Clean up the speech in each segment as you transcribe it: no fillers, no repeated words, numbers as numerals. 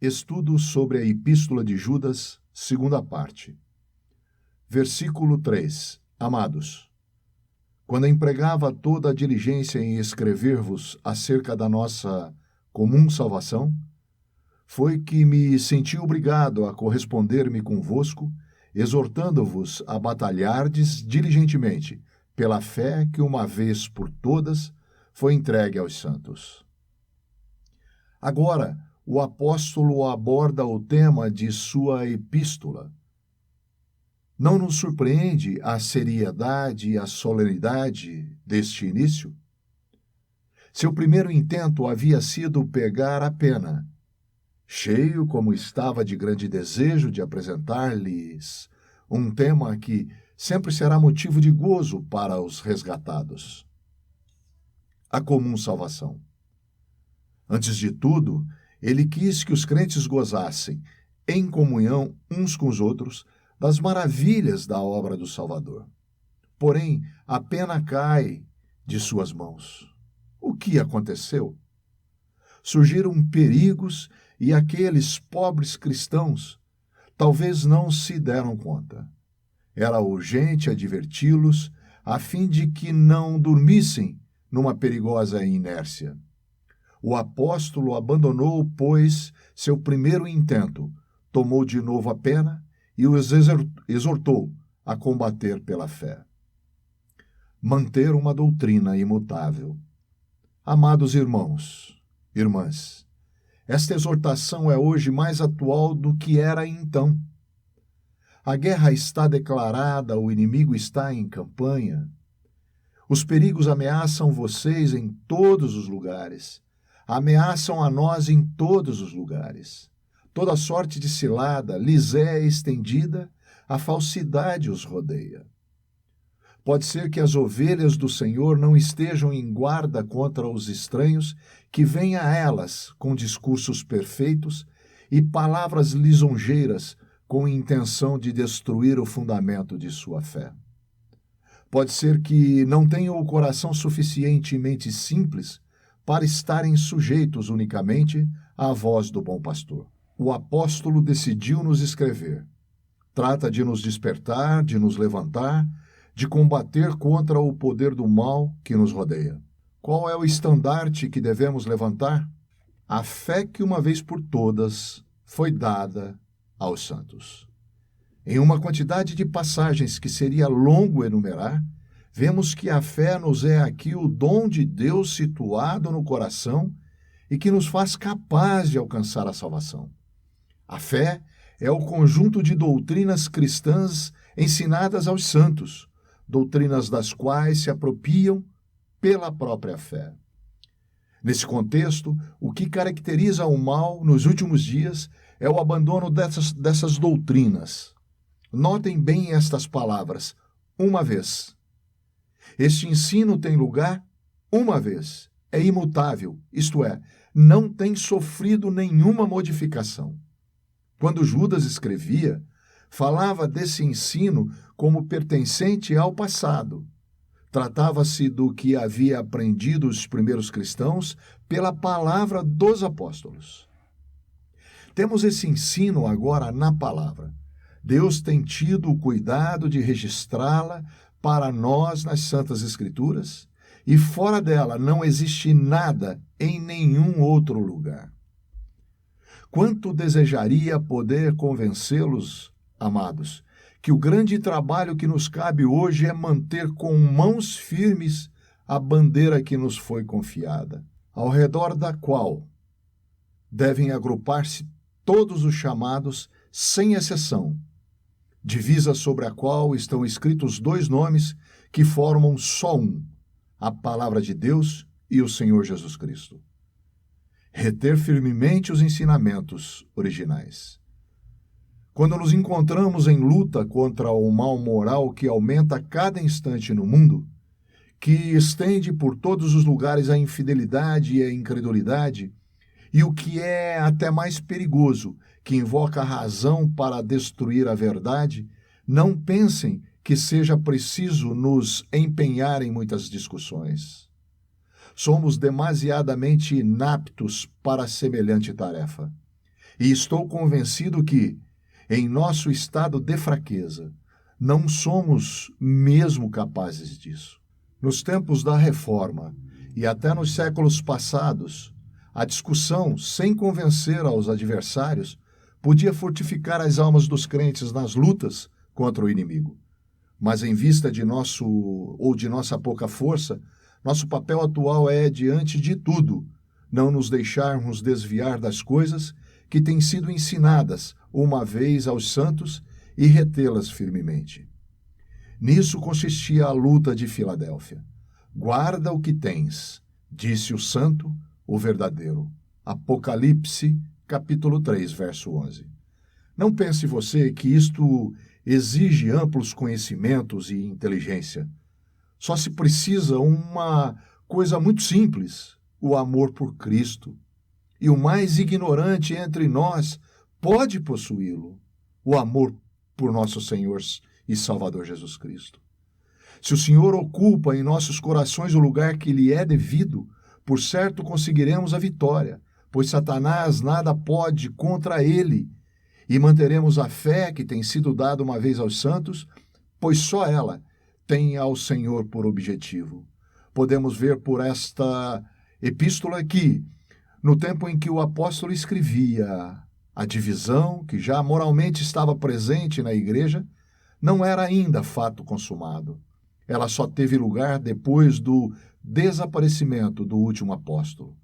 Estudo sobre a Epístola de Judas, segunda parte. Versículo 3. Amados, quando empregava toda a diligência em escrever-vos acerca da nossa comum salvação, foi que me senti obrigado a corresponder-me convosco, exortando-vos a batalhardes diligentemente pela fé que uma vez por todas foi entregue aos santos. Agora, o apóstolo aborda o tema de sua epístola. Não nos surpreende a seriedade e a solenidade deste início? Seu primeiro intento havia sido pegar a pena. Cheio como estava de grande desejo de apresentar-lhes um tema que sempre será motivo de gozo para os resgatados: a comum salvação. Antes de tudo, ele quis que os crentes gozassem, em comunhão uns com os outros, das maravilhas da obra do Salvador. Porém, a pena cai de suas mãos. O que aconteceu? Surgiram perigos e aqueles pobres cristãos talvez não se deram conta. Era urgente adverti-los a fim de que não dormissem numa perigosa inércia. O apóstolo abandonou, pois, seu primeiro intento, tomou de novo a pena e os exortou a combater pela fé. Manter uma doutrina imutável. Amados irmãos, irmãs, esta exortação é hoje mais atual do que era então. A guerra está declarada, o inimigo está em campanha. Os perigos ameaçam vocês em todos os lugares. Ameaçam a nós em todos os lugares. Toda sorte de cilada lhes é estendida, a falsidade os rodeia. Pode ser que as ovelhas do Senhor não estejam em guarda contra os estranhos que vêm a elas com discursos perfeitos e palavras lisonjeiras com intenção de destruir o fundamento de sua fé. Pode ser que não tenham o coração suficientemente simples para estarem sujeitos unicamente à voz do bom pastor. O apóstolo decidiu nos escrever. Trata de nos despertar, de nos levantar, de combater contra o poder do mal que nos rodeia. Qual é o estandarte que devemos levantar? A fé que uma vez por todas foi dada aos santos. Em uma quantidade de passagens que seria longo enumerar, vemos que a fé nos é aqui o dom de Deus situado no coração e que nos faz capaz de alcançar a salvação. A fé é o conjunto de doutrinas cristãs ensinadas aos santos, doutrinas das quais se apropriam pela própria fé. Nesse contexto, o que caracteriza o mal nos últimos dias é o abandono dessas doutrinas. Notem bem estas palavras: uma vez. Este ensino tem lugar uma vez, é imutável, isto é, não tem sofrido nenhuma modificação. Quando Judas escrevia, falava desse ensino como pertencente ao passado. Tratava-se do que havia aprendido os primeiros cristãos pela palavra dos apóstolos. Temos esse ensino agora na palavra. Deus tem tido o cuidado de registrá-la para nós nas Santas Escrituras, e fora dela não existe nada em nenhum outro lugar. Quanto desejaria poder convencê-los, amados, que o grande trabalho que nos cabe hoje é manter com mãos firmes a bandeira que nos foi confiada, ao redor da qual devem agrupar-se todos os chamados, sem exceção, divisa sobre a qual estão escritos dois nomes que formam só um, a Palavra de Deus e o Senhor Jesus Cristo. Reter firmemente os ensinamentos originais. Quando nos encontramos em luta contra o mal moral que aumenta a cada instante no mundo, que estende por todos os lugares a infidelidade e a incredulidade, e o que é até mais perigoso, que invoca a razão para destruir a verdade, não pensem que seja preciso nos empenhar em muitas discussões. Somos demasiadamente inaptos para semelhante tarefa. E estou convencido que, em nosso estado de fraqueza, não somos mesmo capazes disso. Nos tempos da Reforma e até nos séculos passados, a discussão, sem convencer aos adversários, podia fortificar as almas dos crentes nas lutas contra o inimigo. Mas em vista de nossa pouca força, nosso papel atual é, diante de tudo, não nos deixarmos desviar das coisas que têm sido ensinadas uma vez aos santos e retê-las firmemente. Nisso consistia a luta de Filadélfia. Guarda o que tens, disse o santo, o verdadeiro. Apocalipse, capítulo 3, verso 11. Não pense você que isto exige amplos conhecimentos e inteligência. Só se precisa uma coisa muito simples: o amor por Cristo. E o mais ignorante entre nós pode possuí-lo: o amor por nosso Senhor e Salvador Jesus Cristo. Se o Senhor ocupa em nossos corações o lugar que lhe é devido, por certo conseguiremos a vitória, pois Satanás nada pode contra ele, e manteremos a fé que tem sido dada uma vez aos santos, pois só ela tem ao Senhor por objetivo. Podemos ver por esta epístola que, no tempo em que o apóstolo escrevia, a divisão, que já moralmente estava presente na igreja, não era ainda fato consumado. Ela só teve lugar depois do desaparecimento do último apóstolo.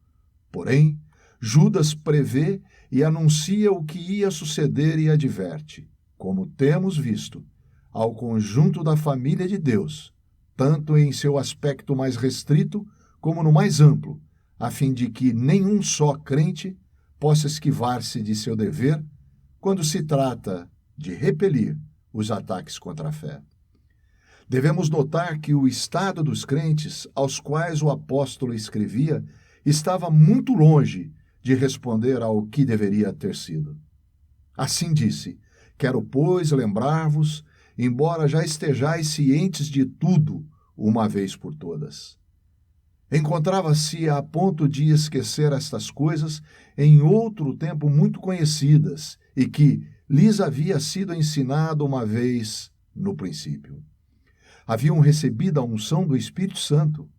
Porém, Judas prevê e anuncia o que ia suceder e adverte, como temos visto, ao conjunto da família de Deus, tanto em seu aspecto mais restrito como no mais amplo, a fim de que nenhum só crente possa esquivar-se de seu dever quando se trata de repelir os ataques contra a fé. Devemos notar que o estado dos crentes aos quais o apóstolo escrevia estava muito longe de responder ao que deveria ter sido. Assim disse: quero, pois, lembrar-vos, embora já estejais cientes de tudo, uma vez por todas. Encontrava-se a ponto de esquecer estas coisas em outro tempo muito conhecidas e que lhes havia sido ensinado uma vez no princípio. Haviam recebido a unção do Espírito Santo,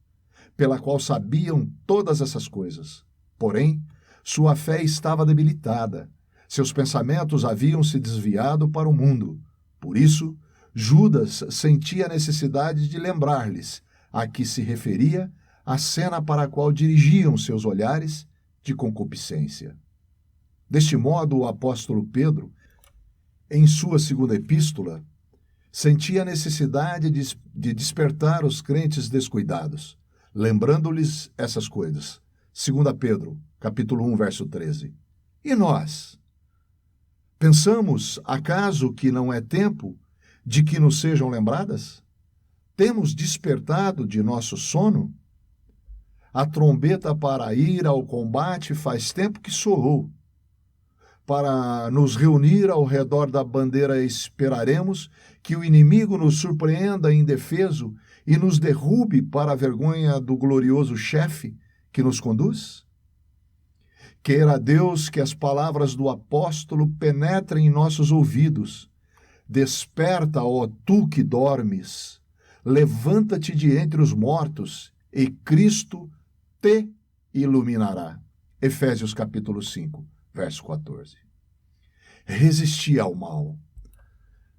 pela qual sabiam todas essas coisas. Porém, sua fé estava debilitada. Seus pensamentos haviam se desviado para o mundo. Por isso, Judas sentia a necessidade de lembrar-lhes a que se referia a cena para a qual dirigiam seus olhares de concupiscência. Deste modo, o apóstolo Pedro, em sua segunda epístola, sentia a necessidade de despertar os crentes descuidados, lembrando-lhes essas coisas. 2 Pedro, capítulo 1, verso 13. E nós? Pensamos, acaso, que não é tempo de que nos sejam lembradas? Temos despertado de nosso sono? A trombeta para ir ao combate faz tempo que soou. Para nos reunir ao redor da bandeira esperaremos que o inimigo nos surpreenda indefeso e nos derrube para a vergonha do glorioso chefe que nos conduz? Queira Deus que as palavras do apóstolo penetrem em nossos ouvidos. Desperta, ó tu que dormes, levanta-te de entre os mortos e Cristo te iluminará. Efésios capítulo 5, verso 14. Resistir ao mal.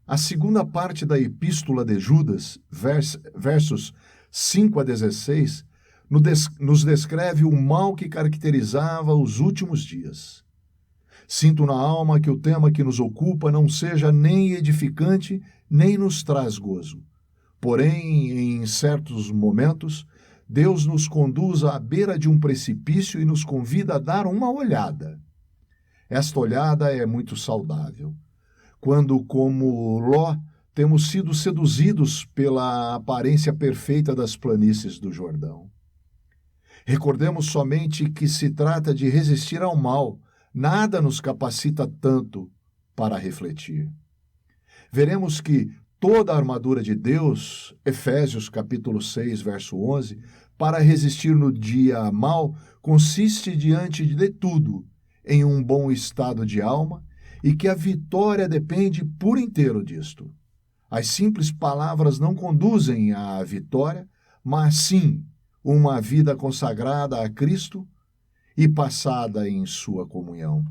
A segunda parte da epístola de Judas, versos 5 a 16, nos descreve o mal que caracterizava os últimos dias. Sinto na alma que o tema que nos ocupa não seja nem edificante, nem nos traz gozo. Porém, em certos momentos, Deus nos conduz à beira de um precipício e nos convida a dar uma olhada. Esta olhada é muito saudável. Quando, como Ló, temos sido seduzidos pela aparência perfeita das planícies do Jordão. Recordemos somente que se trata de resistir ao mal, nada nos capacita tanto para refletir. Veremos que toda a armadura de Deus, Efésios capítulo 6, verso 11, para resistir no dia mau, consiste diante de tudo em um bom estado de alma e que a vitória depende por inteiro disto. As simples palavras não conduzem à vitória, mas sim uma vida consagrada a Cristo e passada em sua comunhão.